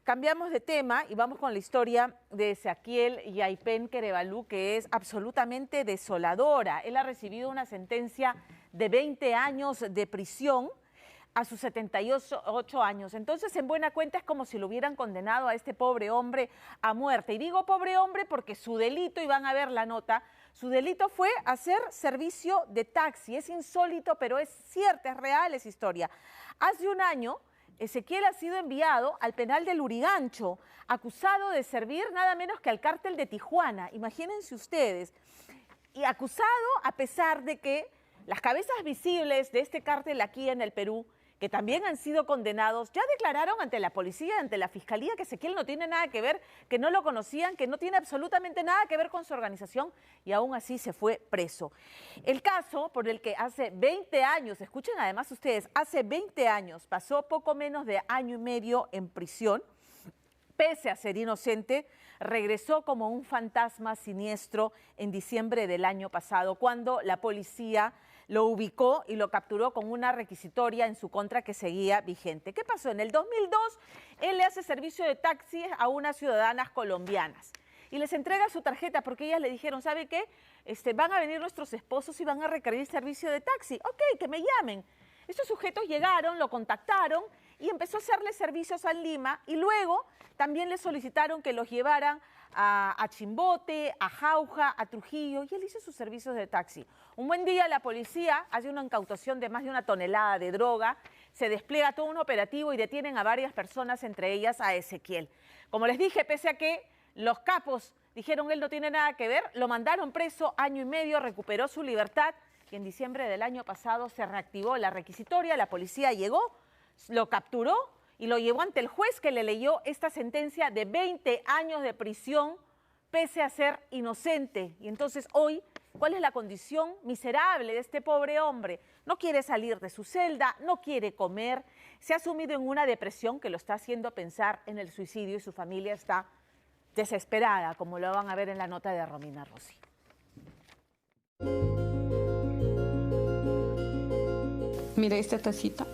Cambiamos de tema y vamos con la historia de Ezequiel Yaipen Kerebalú, que es absolutamente desoladora. Él ha recibido una sentencia de 20 años de prisión a sus 78 años. Entonces, en buena cuenta, es como si lo hubieran condenado a este pobre hombre a muerte. Y digo pobre hombre porque su delito, y van a ver la nota, su delito fue hacer servicio de taxi. Es insólito, pero es cierta, es real esa historia. Hace un año, Ezequiel ha sido enviado al penal del Lurigancho, acusado de servir nada menos que al cártel de Tijuana. Imagínense ustedes. Y acusado a pesar de que las cabezas visibles de este cártel aquí en el Perú, que también han sido condenados, ya declararon ante la policía, ante la fiscalía, que Ezequiel no tiene nada que ver, que no lo conocían, que no tiene absolutamente nada que ver con su organización, y aún así se fue preso. El caso por el que hace 20 años, escuchen además ustedes, hace 20 años pasó poco menos de año y medio en prisión, pese a ser inocente, regresó como un fantasma siniestro en diciembre del año pasado, cuando la policía lo ubicó y lo capturó con una requisitoria en su contra que seguía vigente. ¿Qué pasó? En el 2002, él le hace servicio de taxi a unas ciudadanas colombianas y les entrega su tarjeta porque ellas le dijeron, ¿sabe qué? Van a venir nuestros esposos y van a requerir servicio de taxi. Ok, que me llamen. Estos sujetos llegaron, lo contactaron y empezó a hacerle servicios a Lima, y luego también le solicitaron que los llevaran a Chimbote, a Jauja, a Trujillo, y él hizo sus servicios de taxi. Un buen día la policía hace una incautación de más de 1 tonelada de droga, se despliega todo un operativo y detienen a varias personas, entre ellas a Ezequiel. Como les dije, pese a que los capos dijeron él no tiene nada que ver, lo mandaron preso año y medio, recuperó su libertad y en diciembre del año pasado se reactivó la requisitoria, la policía llegó, lo capturó y lo llevó ante el juez, que le leyó esta sentencia de 20 años de prisión pese a ser inocente. Y entonces hoy, ¿cuál es la condición miserable de este pobre hombre? No quiere salir de su celda, no quiere comer, se ha sumido en una depresión que lo está haciendo pensar en el suicidio y su familia está desesperada, como lo van a ver en la nota de Romina Rossi. Mira esta tacita.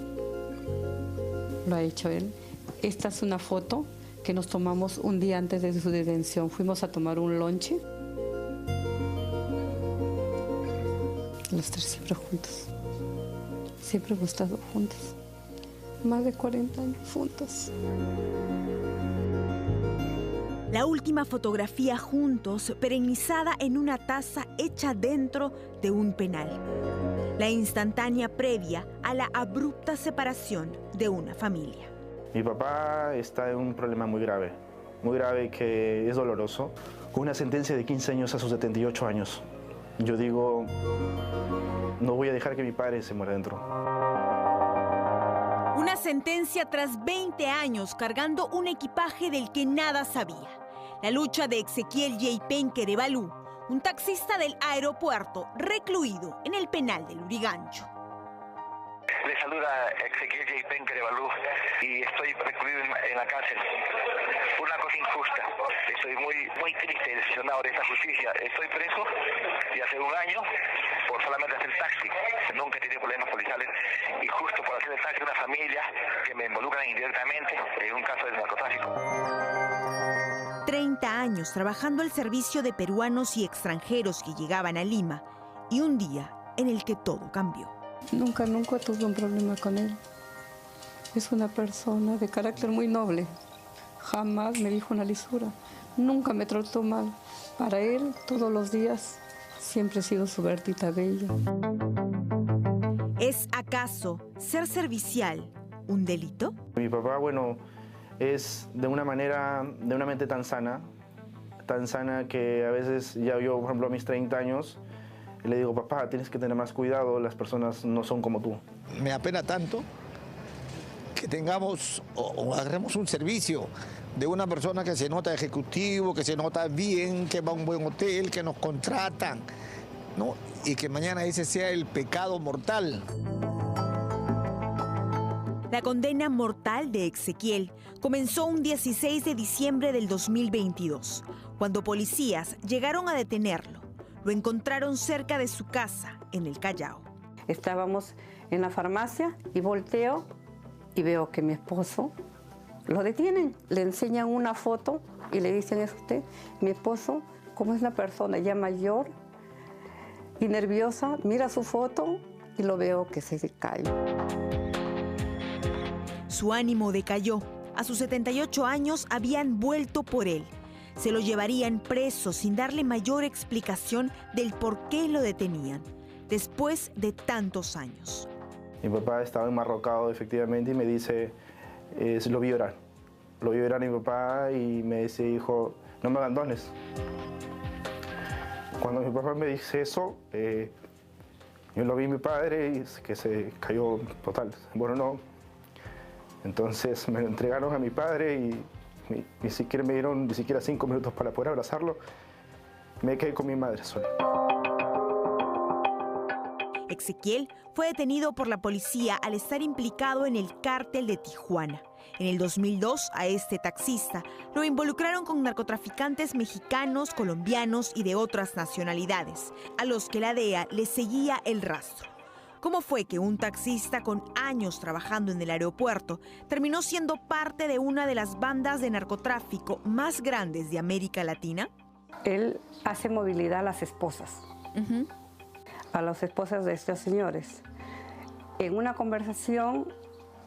Lo ha hecho él. Esta es una foto que nos tomamos un día antes de su detención. Fuimos a tomar un lonche. Los tres siempre juntos. Siempre hemos estado juntos. Más de 40 años juntos. La última fotografía juntos, perennizada en una taza hecha dentro de un penal. La instantánea previa a la abrupta separación de una familia. Mi papá está en un problema muy grave que es doloroso, con una sentencia de 15 años a sus 78 años. Yo digo, no voy a dejar que mi padre se muera dentro. Una sentencia tras 20 años cargando un equipaje del que nada sabía. La lucha de Ezequiel Yaipen Kerebalú, un taxista del aeropuerto recluido en el penal del Lurigancho. Le saluda Ezequiel Yaipen Kerebalú y estoy recluido en la cárcel. Una cosa injusta. Estoy muy triste y decepcionado de esta justicia. Estoy preso y hace un año por solamente hacer taxi. Nunca he tenido problemas policiales y justo por hacer el taxi una familia que me involucran indirectamente en un caso de narcotráfico. 30 años trabajando al servicio de peruanos y extranjeros que llegaban a Lima, y un día en el que todo cambió. Nunca tuve un problema con él. Es una persona de carácter muy noble. Jamás me dijo una lisura. Nunca me trató mal. Para él, todos los días, siempre he sido su verdita bella. ¿Es acaso ser servicial un delito? Mi papá, bueno, es de una mente tan sana que a veces ya yo, por ejemplo, a mis 30 años, le digo, papá, tienes que tener más cuidado, las personas no son como tú. Me apena tanto que tengamos o agarremos un servicio de una persona que se nota ejecutivo, que se nota bien, que va a un buen hotel, que nos contratan, ¿no? Y que mañana ese sea el pecado mortal. La condena mortal de Ezequiel comenzó un 16 de diciembre del 2022, cuando policías llegaron a detenerlo. Lo encontraron cerca de su casa, en el Callao. Estábamos en la farmacia y volteo y veo que mi esposo Lo detienen, le enseñan una foto y le dicen, ¿es usted? Mi esposo, como es una persona ya mayor y nerviosa, mira su foto y lo veo que se cae. Su ánimo decayó. A sus 78 años habían vuelto por él. Se lo llevarían preso sin darle mayor explicación del por qué lo detenían, después de tantos años. Mi papá estaba enmarrocado efectivamente y me dice, lo vi llorar. Lo vi llorar a mi papá y me dice, hijo, no me abandones. Cuando mi papá me dice eso, yo lo vi a mi padre y que se cayó total. Bueno, no. Entonces me lo entregaron a mi padre y ni siquiera me dieron ni siquiera 5 minutos para poder abrazarlo. Me quedé con mi madre sola. Exequiel fue detenido por la policía al estar implicado en el cártel de Tijuana. En el 2002, a este taxista lo involucraron con narcotraficantes mexicanos, colombianos y de otras nacionalidades, a los que la DEA le seguía el rastro. ¿Cómo fue que un taxista con años trabajando en el aeropuerto terminó siendo parte de una de las bandas de narcotráfico más grandes de América Latina? Él hace movilidad a las esposas, a las esposas de estos señores. En una conversación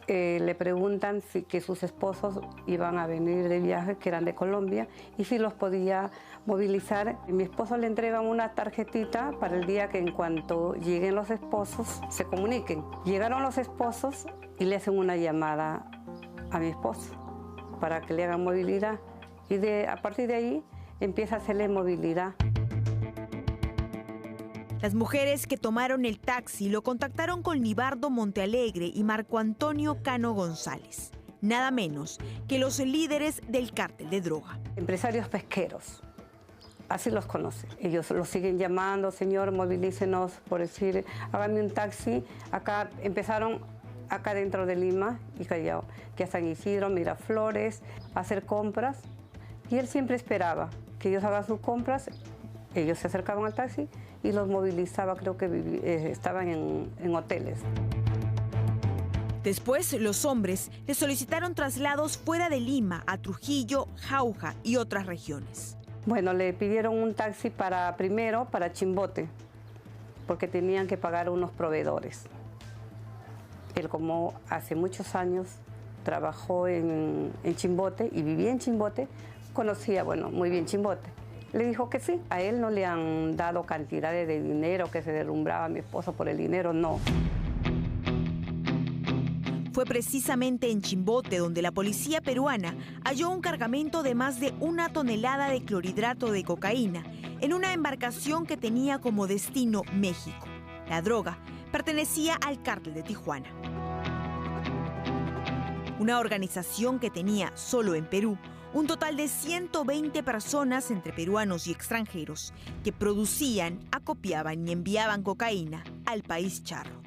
le preguntan que sus esposos iban a venir de viaje, que eran de Colombia, y si los podía movilizar. Mi esposo le entrega una tarjetita para el día que en cuanto lleguen los esposos se comuniquen. Llegaron los esposos y le hacen una llamada a mi esposo para que le hagan movilidad. Y a partir de ahí empieza a hacerle movilidad. Las mujeres que tomaron el taxi lo contactaron con Libardo Montealegre y Marco Antonio Cano González, nada menos que los líderes del cártel de droga. Empresarios pesqueros, así los conoce. Ellos los siguen llamando, señor, movilícenos, por decir, hágame un taxi. Acá empezaron, acá dentro de Lima y Callao, que a San Isidro, Miraflores, a hacer compras. Y él siempre esperaba que ellos hagan sus compras, ellos se acercaban al taxi y los movilizaba, creo que estaban en hoteles. Después, los hombres le solicitaron traslados fuera de Lima, a Trujillo, Jauja y otras regiones. Bueno, le pidieron un taxi primero para Chimbote, porque tenían que pagar unos proveedores. Él, como hace muchos años trabajó en Chimbote y vivía en Chimbote, conocía, muy bien Chimbote. Le dijo que sí. A él no le han dado cantidades de dinero, que se derrumbraba a mi esposo por el dinero, no. Fue precisamente en Chimbote donde la policía peruana halló un cargamento de más de 1 tonelada de clorhidrato de cocaína en una embarcación que tenía como destino México. La droga pertenecía al cártel de Tijuana. Una organización que tenía solo en Perú un total de 120 personas entre peruanos y extranjeros que producían, acopiaban y enviaban cocaína al país charro.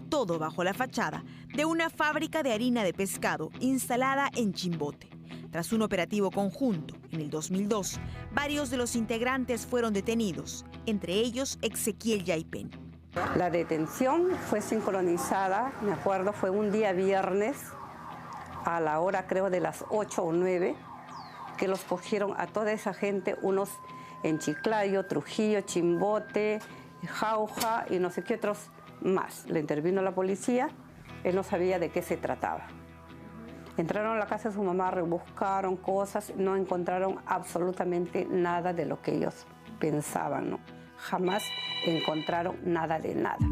Todo bajo la fachada de una fábrica de harina de pescado instalada en Chimbote. Tras un operativo conjunto en el 2002, varios de los integrantes fueron detenidos, entre ellos Exequiel Yaipen. La detención fue sincronizada, me acuerdo, fue un día viernes a la hora creo de las 8 o 9, que los cogieron a toda esa gente, unos en Chiclayo, Trujillo, Chimbote, Jauja y no sé qué otros más. Le intervino la policía, él no sabía de qué se trataba. Entraron a la casa de su mamá, rebuscaron cosas, no encontraron absolutamente nada de lo que ellos pensaban, ¿no? Jamás encontraron nada de nada.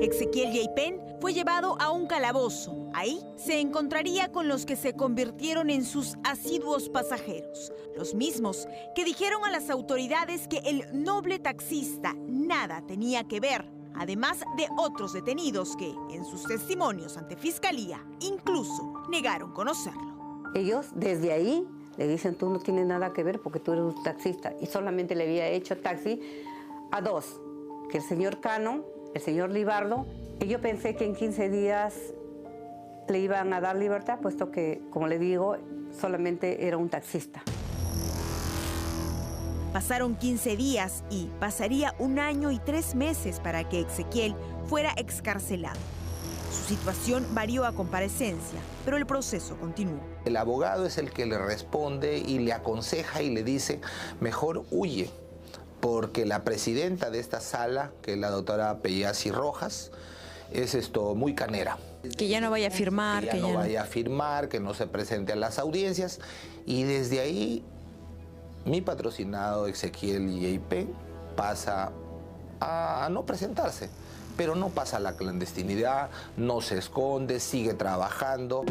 Exequiel Yaipen fue llevado a un calabozo. Ahí se encontraría con los que se convirtieron en sus asiduos pasajeros, los mismos que dijeron a las autoridades que el noble taxista nada tenía que ver, además de otros detenidos que, en sus testimonios ante fiscalía, incluso negaron conocerlo. Ellos desde ahí le dicen, tú no tienes nada que ver porque tú eres un taxista, y solamente le había hecho taxi a 2, que el señor Cano, el señor Libardo, y yo pensé que en 15 días le iban a dar libertad, puesto que, como le digo, solamente era un taxista. Pasaron 15 días y pasaría 1 año y 3 meses para que Exequiel fuera excarcelado. Su situación varió a comparecencia, pero el proceso continuó. El abogado es el que le responde y le aconseja y le dice, mejor huye, porque la presidenta de esta sala, que es la doctora Pellasi Rojas, es muy canera. Que ya no vaya a firmar. Que ya no vaya a firmar, que no se presente a las audiencias. Y desde ahí, mi patrocinado Exequiel Yeipen pasa a no presentarse. Pero no pasa a la clandestinidad, no se esconde, sigue trabajando.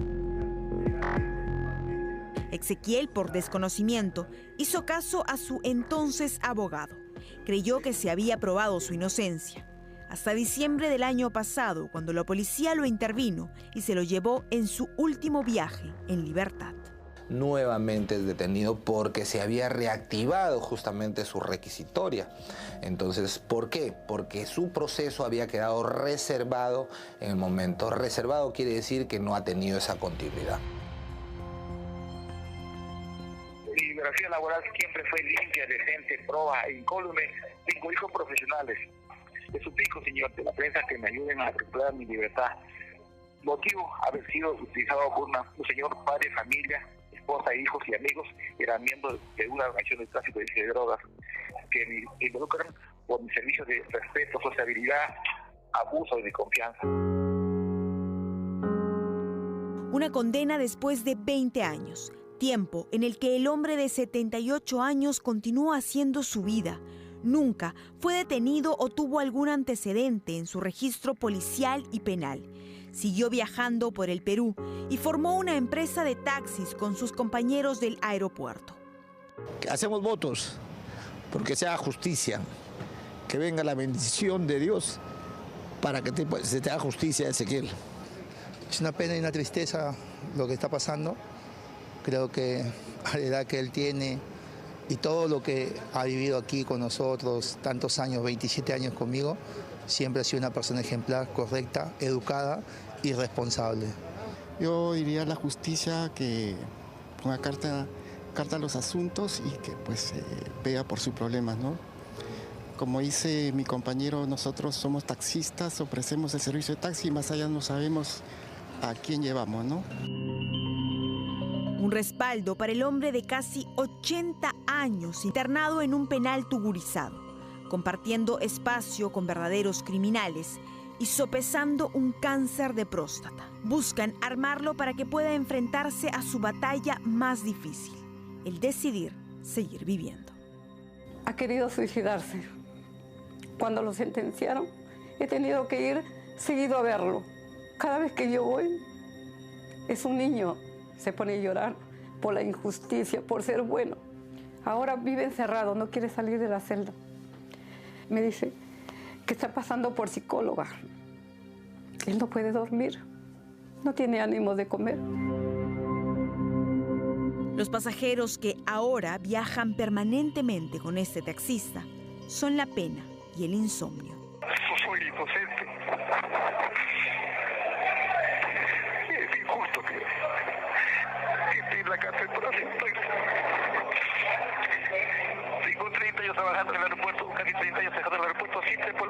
Exequiel, por desconocimiento, hizo caso a su entonces abogado. Creyó que se había probado su inocencia. Hasta diciembre del año pasado, cuando la policía lo intervino y se lo llevó en su último viaje en libertad. Nuevamente es detenido porque se había reactivado justamente su requisitoria. Entonces, ¿por qué? Porque su proceso había quedado reservado en el momento. Reservado quiere decir que no ha tenido esa continuidad. Mi biografía laboral siempre fue limpia, decente, proba e incólume. 5 hijos profesionales. Le suplico, señor, de la prensa que me ayuden a recuperar mi libertad. Motivo, haber sido utilizado por un señor padre de familia, esposa, hijos y amigos, era miembro de una organización de tráfico de drogas que me involucran por mi servicio de respeto, sociabilidad, abuso y de confianza. Una condena después de 20 años, tiempo en el que el hombre de 78 años continuó haciendo su vida. Nunca fue detenido o tuvo algún antecedente en su registro policial y penal. Siguió viajando por el Perú y formó una empresa de taxis con sus compañeros del aeropuerto. Hacemos votos porque sea justicia, que venga la bendición de Dios para que se te haga justicia, Exequiel. Es una pena y una tristeza lo que está pasando. Creo que a la edad que él tiene y todo lo que ha vivido aquí con nosotros, tantos años, 27 años conmigo, siempre ha sido una persona ejemplar, correcta, educada y responsable. Yo diría a la justicia que ponga carta a los asuntos y que pues vea por sus problemas, ¿no? Como dice mi compañero, nosotros somos taxistas, ofrecemos el servicio de taxi y más allá no sabemos a quién llevamos, ¿no? Un respaldo para el hombre de casi 80 años internado en un penal tugurizado, compartiendo espacio con verdaderos criminales y sopesando un cáncer de próstata. Buscan armarlo para que pueda enfrentarse a su batalla más difícil, el decidir seguir viviendo. Ha querido suicidarse. Cuando lo sentenciaron, he tenido que ir seguido a verlo. Cada vez que yo voy, es un niño. Se pone a llorar por la injusticia, por ser bueno. Ahora vive encerrado, no quiere salir de la celda. Me dice que está pasando por psicóloga. Él no puede dormir, no tiene ánimo de comer. Los pasajeros que ahora viajan permanentemente con este taxista son la pena y el insomnio. Soy inocente. Es injusto que esté en la cárcel por hacer esto. Tengo 30 años trabajando en el aeropuerto, casi 30 años trabajando en el aeropuerto, siempre por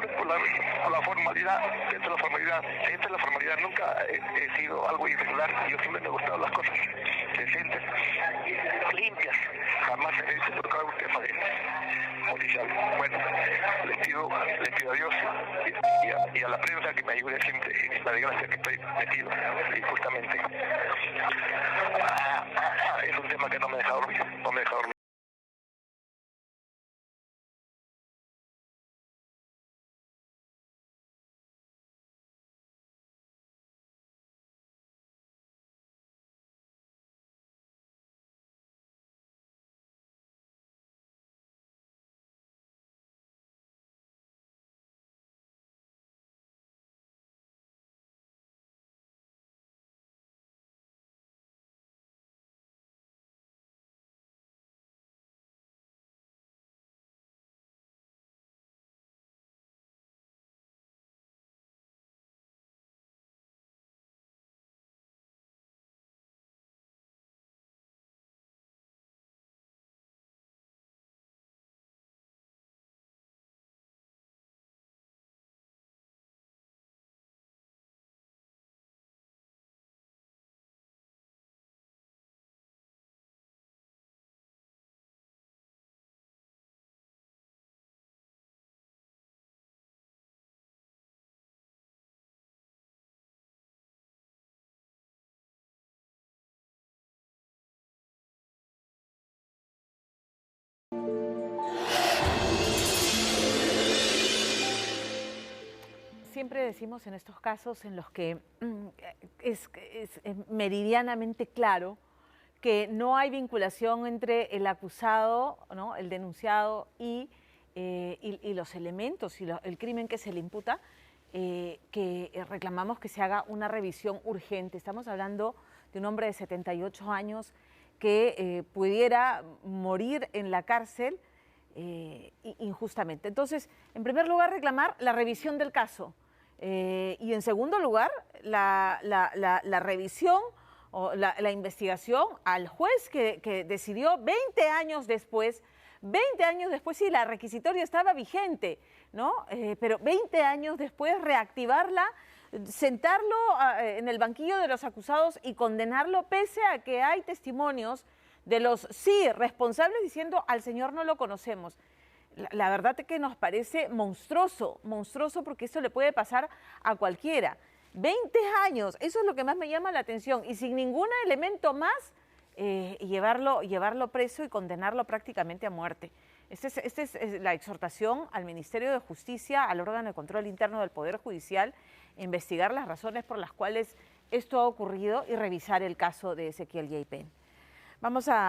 la formalidad, dentro de la formalidad. Dentro de la formalidad nunca he sido algo irregular, yo siempre me han gustado las cosas decentes, limpias, jamás he tocado un tema de policial. Bueno, les pido a Dios y a la prensa que me ayude siempre en la desgracia que estoy metido injustamente. Es un tema que no me deja dormir, siempre decimos en estos casos en los que es meridianamente claro que no hay vinculación entre el acusado, ¿no?, el denunciado y los elementos y el crimen que se le imputa, que reclamamos que se haga una revisión urgente. Estamos hablando de un hombre de 78 años que pudiera morir en la cárcel injustamente. Entonces, en primer lugar, reclamar la revisión del caso y en segundo lugar, la revisión o la investigación al juez que decidió 20 años después, sí, la requisitoria estaba vigente, ¿no? Pero 20 años después reactivarla, sentarlo en el banquillo de los acusados y condenarlo pese a que hay testimonios de los responsables diciendo al señor no lo conocemos. La verdad es que nos parece monstruoso porque esto le puede pasar a cualquiera. 20 años, eso es lo que más me llama la atención y sin ningún elemento más llevarlo preso y condenarlo prácticamente a muerte. Esta es la exhortación al Ministerio de Justicia, al órgano de control interno del Poder Judicial, investigar las razones por las cuales esto ha ocurrido y revisar el caso de Ezequiel Yaipen. Vamos a